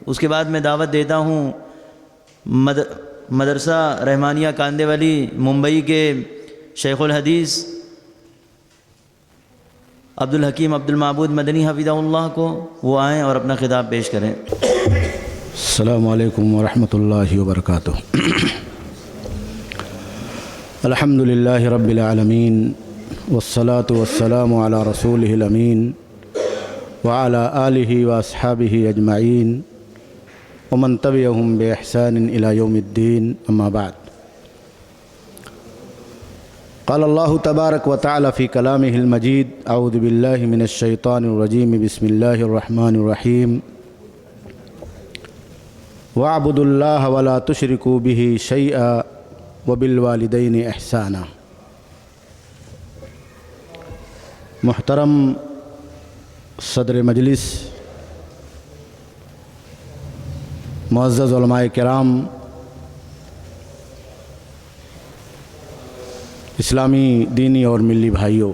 اس کے بعد میں دعوت دیتا ہوں مدرسہ رحمانیہ کاندے والی ممبئی کے شیخ الحدیث عبد الحکیم عبد المعبود مدنی حفظہ اللہ کو، وہ آئیں اور اپنا خطاب پیش کریں۔ السلام علیکم ورحمۃ اللہ وبرکاتہ۔ الحمد للہ رب العالمین والصلاة والسلام علی رسولہ الامین وعلی آلہ واصحابہ اجمعین ومن تبعہم بإحسان الی یوم الدین، اما بعد۔ قال اللہ تبارک وتعالی فی کلامہ المجید، اعوذ باللہ من الشیطان الرجیم، بسم اللہ الرحمن الرحیم، وَاعْبُدُوا اللَّهَ وَلَا تُشْرِكُوا بِهِ شَيْئًا وَبِالْوَالِدَيْنِ إِحْسَانًا۔ محترم صدر مجلس، معزز علماء کرام، اسلامی دینی اور ملی بھائیوں،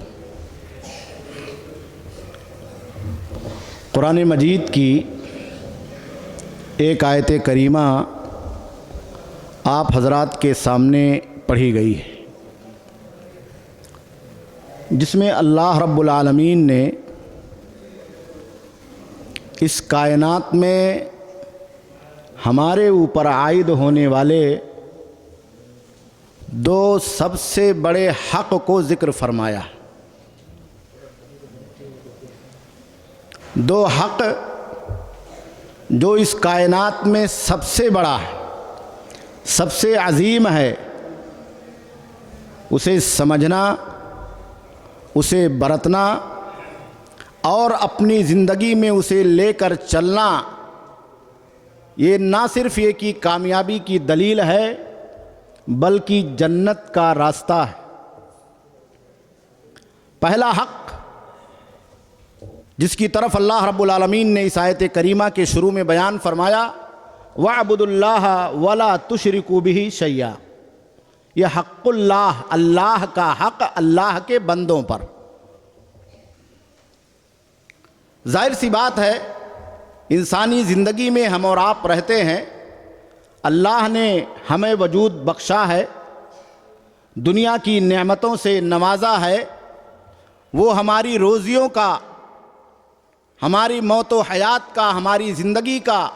قرآن مجید کی ایک آیت کریمہ آپ حضرات کے سامنے پڑھی گئی ہے، جس میں اللہ رب العالمین نے اس کائنات میں ہمارے اوپر عائد ہونے والے دو سب سے بڑے حق کو ذکر فرمایا۔ دو حق جو اس کائنات میں سب سے بڑا ہے، سب سے عظیم ہے، اسے سمجھنا، اسے برتنا اور اپنی زندگی میں اسے لے کر چلنا، یہ نہ صرف یہ کہ کامیابی کی دلیل ہے بلکہ جنت کا راستہ ہے۔ پہلا حق جس کی طرف اللہ رب العالمین نے اس آیت کریمہ کے شروع میں بیان فرمایا، وَاعْبُدُوا اللَّهَ وَلَا تُشْرِكُوا بِهِ شَيْئًا، یہ حق اللہ، اللہ کا حق اللہ کے بندوں پر۔ ظاہر سی بات ہے، انسانی زندگی میں ہم اور آپ رہتے ہیں، اللہ نے ہمیں وجود بخشا ہے، دنیا کی نعمتوں سے نوازا ہے، وہ ہماری روزیوں کا، ہماری موت و حیات کا، ہماری زندگی کا،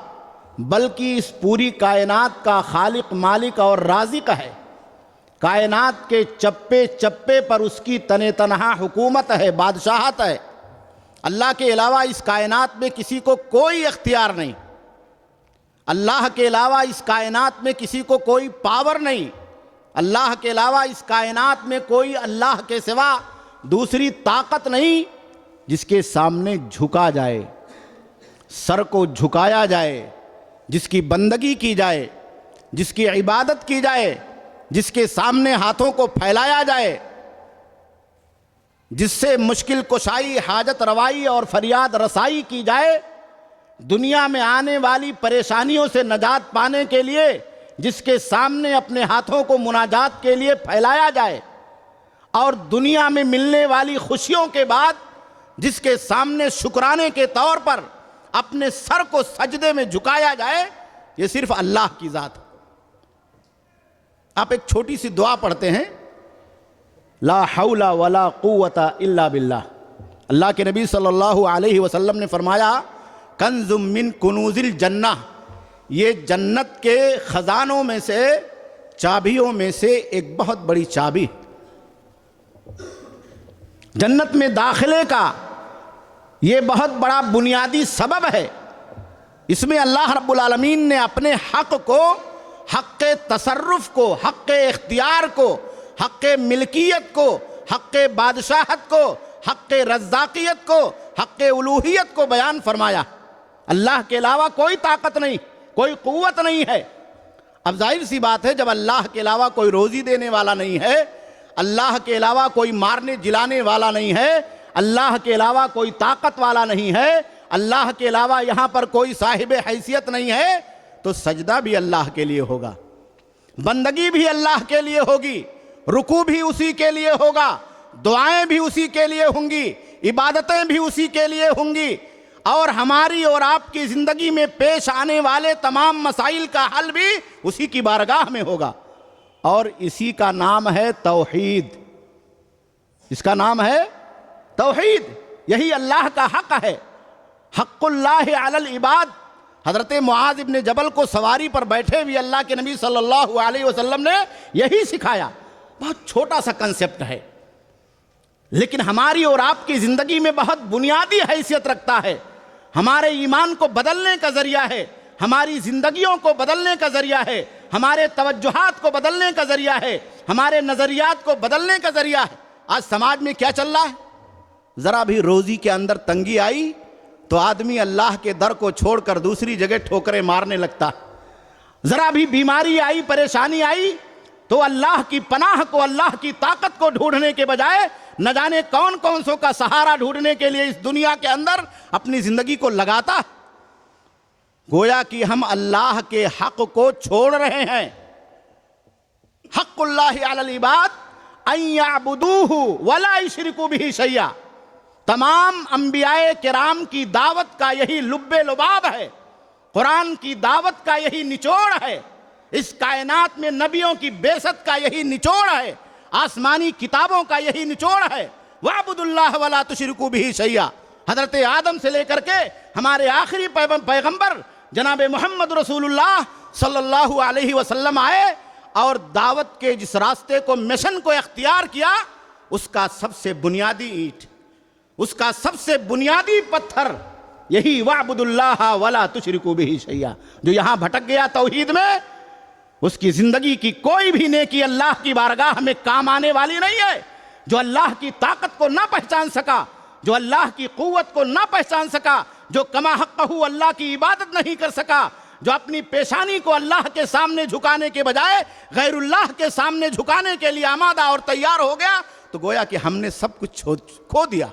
بلکہ اس پوری کائنات کا خالق، مالک اور رازق ہے۔ کائنات کے چپے چپے پر اس کی تنہا حکومت ہے، بادشاہت ہے۔ اللہ کے علاوہ اس کائنات میں کسی کو کوئی اختیار نہیں، اللہ کے علاوہ اس کائنات میں کسی کو کوئی پاور نہیں، اللہ کے علاوہ اس کائنات میں کوئی اللہ کے سوا دوسری طاقت نہیں جس کے سامنے جھکا جائے، سر کو جھکایا جائے، جس کی بندگی کی جائے، جس کی عبادت کی جائے، جس کے سامنے ہاتھوں کو پھیلایا جائے، جس سے مشکل کشائی، حاجت روائی اور فریاد رسائی کی جائے، دنیا میں آنے والی پریشانیوں سے نجات پانے کے لیے جس کے سامنے اپنے ہاتھوں کو مناجات کے لیے پھیلایا جائے، اور دنیا میں ملنے والی خوشیوں کے بعد جس کے سامنے شکرانے کے طور پر اپنے سر کو سجدے میں جھکایا جائے، یہ صرف اللہ کی ذات ہے۔ آپ ایک چھوٹی سی دعا پڑھتے ہیں، لا حول ولا قوت الا باللہ۔ اللہ کے نبی صلی اللہ علیہ وسلم نے فرمایا، کنز من کنوز الجنہ، یہ جنت کے خزانوں میں سے، چابیوں میں سے ایک بہت بڑی چابی، جنت میں داخلے کا یہ بہت بڑا بنیادی سبب ہے۔ اس میں اللہ رب العالمین نے اپنے حق کو، حق تصرف کو، حق اختیار کو، حق ملکیت کو، حق بادشاہت کو، حق رزاقیت کو، حق الوہیت کو بیان فرمایا۔ اللہ کے علاوہ کوئی طاقت نہیں، کوئی قوت نہیں ہے۔ اب ظاہر سی بات ہے، جب اللہ کے علاوہ کوئی روزی دینے والا نہیں ہے، اللہ کے علاوہ کوئی مارنے جلانے والا نہیں ہے، اللہ کے علاوہ کوئی طاقت والا نہیں ہے، اللہ کے علاوہ یہاں پر کوئی صاحب حیثیت نہیں ہے، تو سجدہ بھی اللہ کے لیے ہوگا، بندگی بھی اللہ کے لیے ہوگی، رکوع بھی اسی کے لیے ہوگا، دعائیں بھی اسی کے لیے ہوں گی، عبادتیں بھی اسی کے لیے ہوں گی، اور ہماری اور آپ کی زندگی میں پیش آنے والے تمام مسائل کا حل بھی اسی کی بارگاہ میں ہوگا، اور اسی کا نام ہے توحید۔ اس کا نام ہے توحید، یہی اللہ کا حق ہے، حق اللہ علی العباد۔ حضرت معاذ ابن جبل کو سواری پر بیٹھے ہوئے اللہ کے نبی صلی اللہ علیہ وسلم نے یہی سکھایا۔ بہت چھوٹا سا کنسپٹ ہے، لیکن ہماری اور آپ کی زندگی میں بہت بنیادی حیثیت رکھتا ہے، ہمارے ایمان کو بدلنے کا ذریعہ ہے، ہماری زندگیوں کو بدلنے کا ذریعہ ہے، ہمارے توجہات کو بدلنے کا ذریعہ ہے، ہمارے نظریات کو بدلنے کا ذریعہ ہے۔ آج سماج میں کیا چل رہا ہے؟ ذرا بھی روزی کے اندر تنگی آئی تو آدمی اللہ کے در کو چھوڑ کر دوسری جگہ ٹھوکریں مارنے لگتا ہے۔ ذرا بھی بیماری آئی، پریشانی آئی تو اللہ کی پناہ کو، اللہ کی طاقت کو ڈھونڈنے کے بجائے نہ جانے کون کون سو کا سہارا ڈھونڈنے کے لیے اس دنیا کے اندر اپنی زندگی کو لگاتا ہے۔ گویا کہ ہم اللہ کے حق کو چھوڑ رہے ہیں۔ حق اللہ علی العباد ان یعبدوہ ولا یشرکوا بہ شیئا، تمام انبیاء کرام کی دعوت کا یہی لب لباب ہے، قرآن کی دعوت کا یہی نچوڑ ہے، اس کائنات میں نبیوں کی بعثت کا یہی نچوڑ ہے، آسمانی کتابوں کا یہی نچوڑ ہے۔ وَاعْبُدُوا اللَّهَ وَلَا تُشْرِكُوا بِهِ شَيْئًا۔ حضرت آدم سے لے کر کے ہمارے آخری پیغمبر جناب محمد رسول اللہ صلی اللہ علیہ وسلم آئے اور دعوت کے جس راستے کو، مشن کو اختیار کیا، اس کا سب سے بنیادی اینٹ، اس کا سب سے بنیادی پتھر یہی وَاعْبُدُوا اللَّهَ وَلَا تُشْرِكُوا بِهِ شَيْئًا۔ جو یہاں بھٹک گیا توحید میں، اس کی زندگی کی کوئی بھی نیکی اللہ کی بارگاہ میں کام آنے والی نہیں ہے۔ جو اللہ کی طاقت کو نہ پہچان سکا، جو اللہ کی قوت کو نہ پہچان سکا، جو کما حقہ اللہ کی عبادت نہیں کر سکا، جو اپنی پیشانی کو اللہ کے سامنے جھکانے کے بجائے غیر اللہ کے سامنے جھکانے کے لیے آمادہ اور تیار ہو گیا، تو گویا کہ ہم نے سب کچھ کھو دیا۔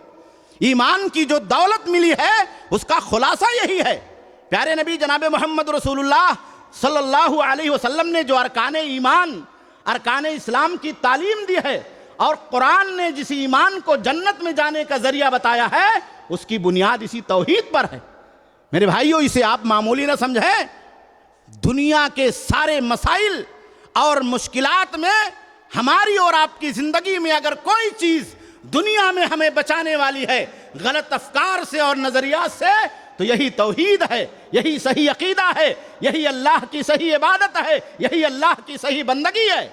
ایمان کی جو دولت ملی ہے اس کا خلاصہ یہی ہے۔ پیارے نبی جناب محمد رسول اللہ صلی اللہ علیہ وسلم نے جو ارکان ایمان، ارکان اسلام کی تعلیم دی ہے، اور قرآن نے جس ایمان کو جنت میں جانے کا ذریعہ بتایا ہے، اس کی بنیاد اسی توحید پر ہے۔ میرے بھائیو، اسے آپ معمولی نہ سمجھیں۔ دنیا کے سارے مسائل اور مشکلات میں ہماری اور آپ کی زندگی میں اگر کوئی چیز دنیا میں ہمیں بچانے والی ہے غلط افکار سے اور نظریات سے، تو یہی توحید ہے، یہی صحیح عقیدہ ہے، یہی اللہ کی صحیح عبادت ہے، یہی اللہ کی صحیح بندگی ہے۔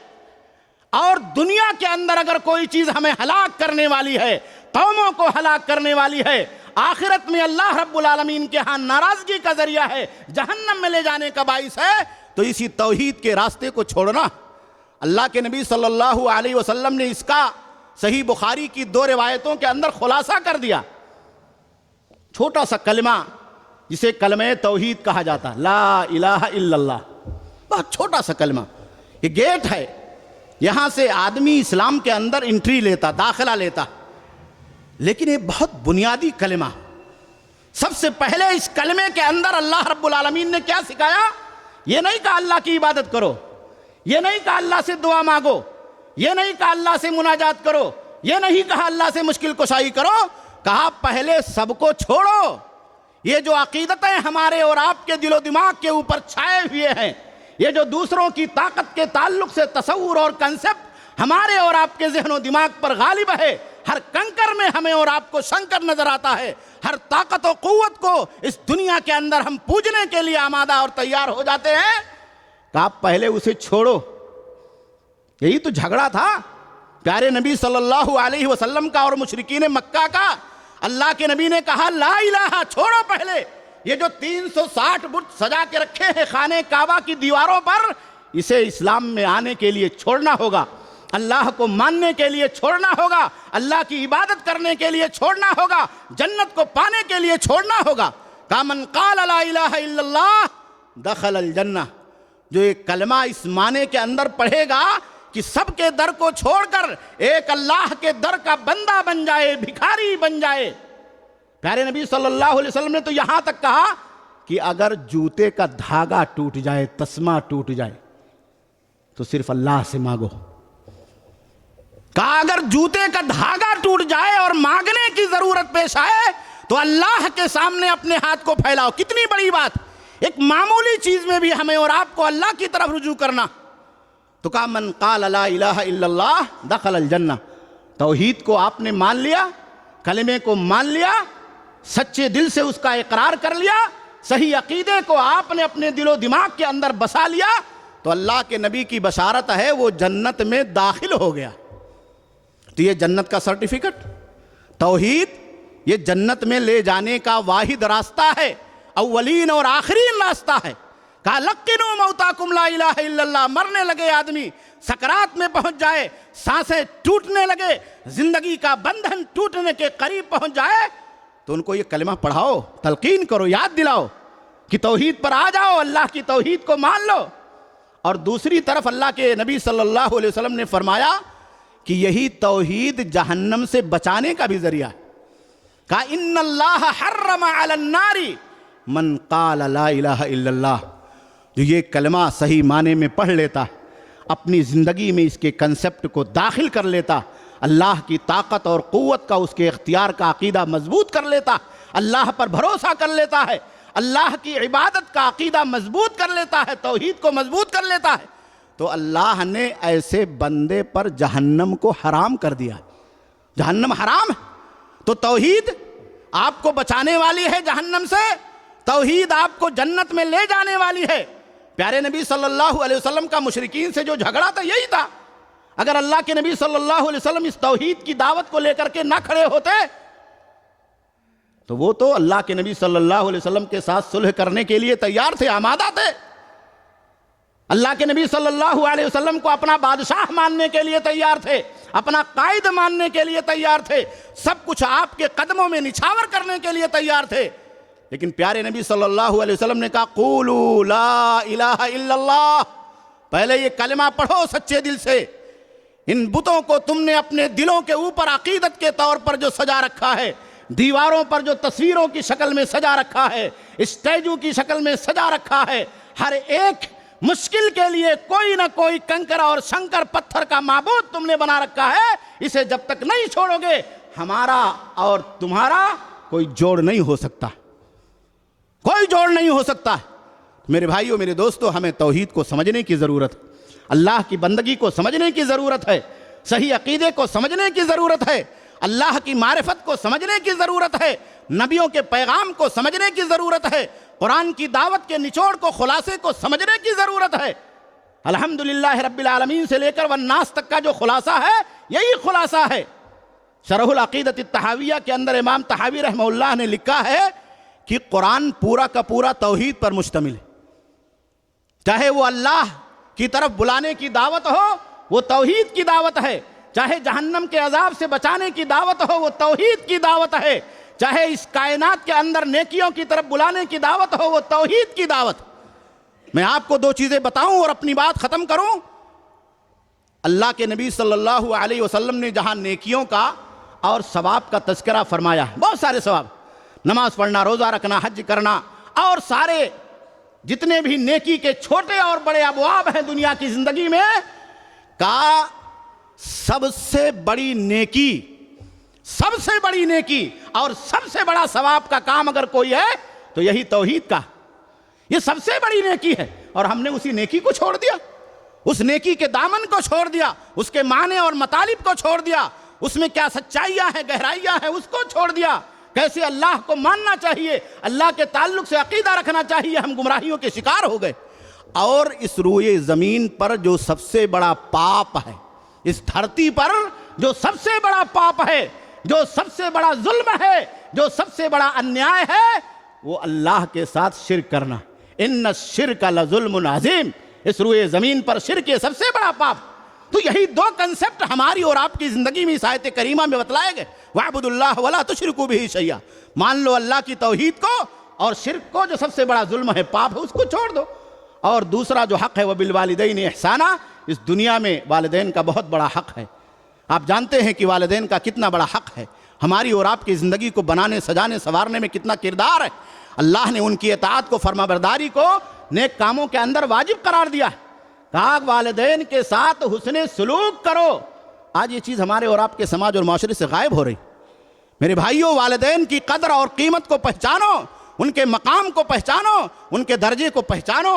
اور دنیا کے اندر اگر کوئی چیز ہمیں ہلاک کرنے والی ہے، قوموں کو ہلاک کرنے والی ہے، آخرت میں اللہ رب العالمین کے ہاں ناراضگی کا ذریعہ ہے، جہنم میں لے جانے کا باعث ہے، تو اسی توحید کے راستے کو چھوڑنا۔ اللہ کے نبی صلی اللہ علیہ وسلم نے اس کا صحیح بخاری کی 2 روایتوں کے اندر خلاصہ کر دیا۔ چھوٹا سا کلمہ جسے کلمہ توحید کہا جاتا، لا الہ الا اللہ، بہت چھوٹا سا کلمہ، یہ گیٹ ہے، یہاں سے آدمی اسلام کے اندر انٹری لیتا، داخلہ لیتا، لیکن یہ بہت بنیادی کلمہ۔ سب سے پہلے اس کلمے کے اندر اللہ رب العالمین نے کیا سکھایا؟ یہ نہیں کہا اللہ کی عبادت کرو، یہ نہیں کہا اللہ سے دعا مانگو، یہ نہیں کہا اللہ سے مناجات کرو، یہ نہیں کہا اللہ سے مشکل کشائی کرو، کہا پہلے سب کو چھوڑو۔ یہ جو عقیدتیں ہمارے اور آپ کے دل و دماغ کے اوپر چھائے ہوئے ہیں، یہ جو دوسروں کی طاقت کے تعلق سے تصور اور کنسپٹ ہمارے اور آپ کے ذہن و دماغ پر غالب ہے، ہر کنکر میں ہمیں اور آپ کو شنکر نظر آتا ہے، ہر طاقت و قوت کو اس دنیا کے اندر ہم پوجنے کے لیے آمادہ اور تیار ہو جاتے ہیں، کہ آپ پہلے اسے چھوڑو۔ یہی تو جھگڑا تھا پیارے نبی صلی اللہ علیہ وسلم کا اور مشرکین مکہ کا۔ اللہ کے نبی نے کہا لا الہ، چھوڑو پہلے یہ جو 360 بت سجا کے رکھے ہیں خانہ کعبہ کی دیواروں پر، اسے اسلام میں آنے کے لیے چھوڑنا ہوگا، اللہ کو ماننے کے لیے چھوڑنا ہوگا، اللہ کی عبادت کرنے کے لیے چھوڑنا ہوگا، جنت کو پانے کے لیے چھوڑنا ہوگا۔ کہ من قال لا الہ الا اللہ دخل الجنہ، جو ایک کلمہ اس معنی کے اندر پڑھے گا کہ سب کے در کو چھوڑ کر ایک اللہ کے در کا بندہ بن جائے، بھکاری بن جائے۔ پیارے نبی صلی اللہ علیہ وسلم نے تو یہاں تک کہا کہ اگر جوتے کا دھاگا ٹوٹ جائے، تسمہ ٹوٹ جائے، تو صرف اللہ سے مانگو۔ کہا اگر جوتے کا دھاگا ٹوٹ جائے اور مانگنے کی ضرورت پیش آئے تو اللہ کے سامنے اپنے ہاتھ کو پھیلاؤ. کتنی بڑی بات, ایک معمولی چیز میں بھی ہمیں اور آپ کو اللہ کی طرف رجوع کرنا. تو کہا من قال لا الہ الا اللہ دخل الجنہ. توحید کو آپ نے مان لیا, کلمے کو مان لیا, سچے دل سے اس کا اقرار کر لیا, صحیح عقیدے کو آپ نے اپنے دل و دماغ کے اندر بسا لیا, تو اللہ کے نبی کی بشارت ہے وہ جنت میں داخل ہو گیا. تو یہ جنت کا سرٹیفکیٹ, توحید یہ جنت میں لے جانے کا واحد راستہ ہے, اولین اور آخرین راستہ ہے. کہا لقنوا موتاکم لا الہ الا اللہ. مرنے لگے آدمی, سکرات میں پہنچ جائے, سانسیں ٹوٹنے لگے, زندگی کا بندھن ٹوٹنے کے قریب پہنچ جائے, تو ان کو یہ کلمہ پڑھاؤ, تلقین کرو, یاد دلاؤ کہ توحید پر آ جاؤ, اللہ کی توحید کو مان لو. اور دوسری طرف اللہ کے نبی صلی اللہ علیہ وسلم نے فرمایا کہ یہی توحید جہنم سے بچانے کا بھی ذریعہ ہے. کہا ان اللہ حرم علی النار من قال لا الہ الا اللہ. جو یہ کلمہ صحیح معنی میں پڑھ لیتا, اپنی زندگی میں اس کے کنسپٹ کو داخل کر لیتا, اللہ کی طاقت اور قوت کا, اس کے اختیار کا عقیدہ مضبوط کر لیتا, اللہ پر بھروسہ کر لیتا ہے, اللہ کی عبادت کا عقیدہ مضبوط کر لیتا ہے, توحید کو مضبوط کر لیتا ہے, تو اللہ نے ایسے بندے پر جہنم کو حرام کر دیا. جہنم حرام ہے, تو توحید آپ کو بچانے والی ہے جہنم سے, توحید آپ کو جنت میں لے جانے والی ہے. پیارے نبی صلی اللہ علیہ وسلم کا مشرکین سے جو جھگڑا تھا یہی تھا. اگر اللہ کے نبی صلی اللہ علیہ وسلم اس توحید کی دعوت کو لے کر کے نہ کھڑے ہوتے, تو وہ تو اللہ کے نبی صلی اللہ علیہ وسلم کے ساتھ صلح کرنے کے لیے تیار تھے, آمادہ تھے. اللہ کے نبی صلی اللہ علیہ وسلم کو اپنا بادشاہ ماننے کے لیے تیار تھے, اپنا قائد ماننے کے لیے تیار تھے, سب کچھ آپ کے قدموں میں نچھاور کرنے کے لیے تیار تھے. لیکن پیارے نبی صلی اللہ علیہ وسلم نے کہا قولوا لا الہ الا اللہ. پہلے یہ کلمہ پڑھو سچے دل سے. ان بتوں کو تم نے اپنے دلوں کے اوپر عقیدت کے طور پر جو سجا رکھا ہے, دیواروں پر جو تصویروں کی شکل میں سجا رکھا ہے, اسٹیجو کی شکل میں سجا رکھا ہے, ہر ایک مشکل کے لیے کوئی نہ کوئی کنکر اور شنکر پتھر کا معبود تم نے بنا رکھا ہے, اسے جب تک نہیں چھوڑو گے ہمارا اور تمہارا کوئی جوڑ نہیں ہو سکتا, کوئی جوڑ نہیں ہو سکتا. میرے بھائیوں, میرے دوستو, ہمیں توحید کو سمجھنے کی ضرورت ہے, اللہ کی بندگی کو سمجھنے کی ضرورت ہے, صحیح عقیدے کو سمجھنے کی ضرورت ہے, اللہ کی معرفت کو سمجھنے کی ضرورت ہے, نبیوں کے پیغام کو سمجھنے کی ضرورت ہے, قرآن کی دعوت کے نچوڑ کو, خلاصے کو سمجھنے کی ضرورت ہے. الحمدللہ رب العالمین سے لے کر والناس تک کا جو خلاصہ ہے یہی خلاصہ ہے. شرح العقیدۃ الطحاویہ کے اندر امام طحاوی رحمہ اللہ نے لکھا ہے کہ قرآن پورا کا پورا توحید پر مشتمل ہے. چاہے وہ اللہ کی طرف بلانے کی دعوت ہو وہ توحید کی دعوت ہے, چاہے جہنم کے عذاب سے بچانے کی دعوت ہو وہ توحید کی دعوت ہے, چاہے اس کائنات کے اندر نیکیوں کی طرف بلانے کی دعوت ہو وہ توحید کی دعوت. میں آپ کو دو چیزیں بتاؤں اور اپنی بات ختم کروں. اللہ کے نبی صلی اللہ علیہ وسلم نے جہاں نیکیوں کا اور ثواب کا تذکرہ فرمایا, بہت سارے ثواب, نماز پڑھنا, روزہ رکھنا, حج کرنا, اور سارے جتنے بھی نیکی کے چھوٹے اور بڑے ابواب ہیں دنیا کی زندگی میں, کا سب سے بڑی نیکی, سب سے بڑی نیکی اور سب سے بڑا ثواب کا کام اگر کوئی ہے تو یہی توحید کا, یہ سب سے بڑی نیکی ہے. اور ہم نے اسی نیکی کو چھوڑ دیا, اس نیکی کے دامن کو چھوڑ دیا, اس کے معنی اور مطالب کو چھوڑ دیا, اس میں کیا سچائیاں ہیں, گہرائیاں ہیں, اس کو چھوڑ دیا. کیسے اللہ کو ماننا چاہیے, اللہ کے تعلق سے عقیدہ رکھنا چاہیے, ہم گمراہیوں کے شکار ہو گئے. اور اس روئے زمین پر جو سب سے بڑا پاپ ہے, اس دھرتی پر جو سب سے بڑا پاپ ہے, جو سب سے بڑا ظلم ہے, جو سب سے بڑا انیائے ہے, وہ اللہ کے ساتھ شرک کرنا. ان الشرک لظلم عظیم. اس روئے زمین پر شرک یہ سب سے بڑا پاپ. تو یہی دو کنسپٹ ہماری اور آپ کی زندگی میں اس آیت کریمہ میں بتلائے گئے. وَاعْبُدُوا اللَّهَ وَلَا تُشْرِكُوا بِهِ شَيْئًا. مان لو اللہ کی توحید کو, اور شرک کو جو سب سے بڑا ظلم ہے, پاپ ہے, اس کو چھوڑ دو. اور دوسرا جو حق ہے وَبِالْوَالِدَيْنِ إِحْسَانًا, اس دنیا میں والدین کا بہت بڑا حق ہے. آپ جانتے ہیں کہ والدین کا کتنا بڑا حق ہے, ہماری اور آپ کی زندگی کو بنانے, سجانے, سنوارنے میں کتنا کردار ہے. اللہ نے ان کی اطاعت کو, فرما برداری کو نیک کاموں کے اندر واجب قرار دیا ہے. کہا والدین کے ساتھ حسن سلوک کرو. آج یہ چیز ہمارے اور آپ کے سماج اور معاشرے سے غائب ہو رہی. میرے بھائیوں، والدین کی قدر اور قیمت کو پہچانو، ان کے مقام کو پہچانو، ان کے درجے کو پہچانو۔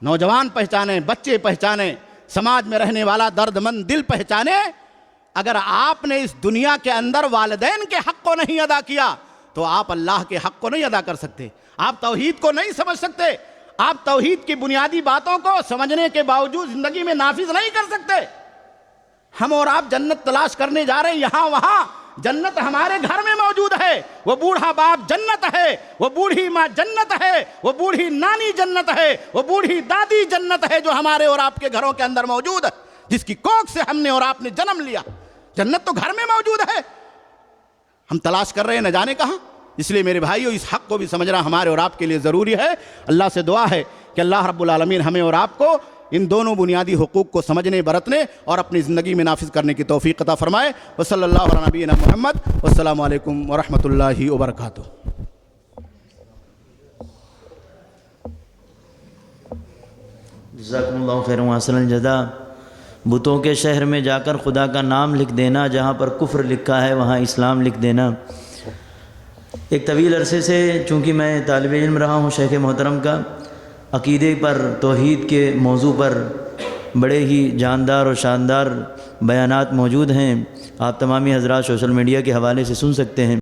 نوجوان پہچانے، بچے پہچانے، سماج میں رہنے والا درد مند دل پہچانے۔ اگر آپ نے اس دنیا کے اندر والدین کے حق کو نہیں ادا کیا تو آپ اللہ کے حق کو نہیں ادا کر سکتے، آپ توحید کو نہیں سمجھ سکتے، آپ توحید کی بنیادی باتوں کو سمجھنے کے باوجود زندگی میں نافذ نہیں کر سکتے۔ ہم اور آپ جنت تلاش کرنے جا رہے ہیں یہاں وہاں، جنت ہمارے گھر میں موجود ہے۔ وہ بوڑھا باپ جنت ہے، وہ بوڑھی ماں جنت ہے، وہ بوڑھی نانی جنت ہے، وہ بوڑھی دادی جنت ہے جو ہمارے اور آپ کے گھروں کے اندر موجود ہے، جس کی کوکھ سے ہم نے اور آپ نے جنم لیا۔ جنت تو گھر میں موجود ہے، ہم تلاش کر رہے ہیں نہ جانے کہاں۔ اس لیے میرے بھائیوں، اس حق کو بھی سمجھنا ہمارے اور آپ کے لیے ضروری ہے۔ اللہ سے دعا ہے کہ اللہ رب العالمین ہمیں اور آپ کو ان دونوں بنیادی حقوق کو سمجھنے، برتنے اور اپنی زندگی میں نافذ کرنے کی توفیق عطا فرمائے۔ وصلی اللہ علی نبینا محمد، والسلام علیکم ورحمۃ اللہ وبرکاتہ۔ جزاکم اللہ خیر و احسن الجزاء۔ بتوں کے شہر میں جا کر خدا کا نام لکھ دینا، جہاں پر کفر لکھا ہے وہاں اسلام لکھ دینا۔ ایک طویل عرصے سے چونکہ میں طالب علم رہا ہوں شیخ محترم کا، عقیدے پر، توحید کے موضوع پر بڑے ہی جاندار اور شاندار بیانات موجود ہیں، آپ تمامی حضرات سوشل میڈیا کے حوالے سے سن سکتے ہیں۔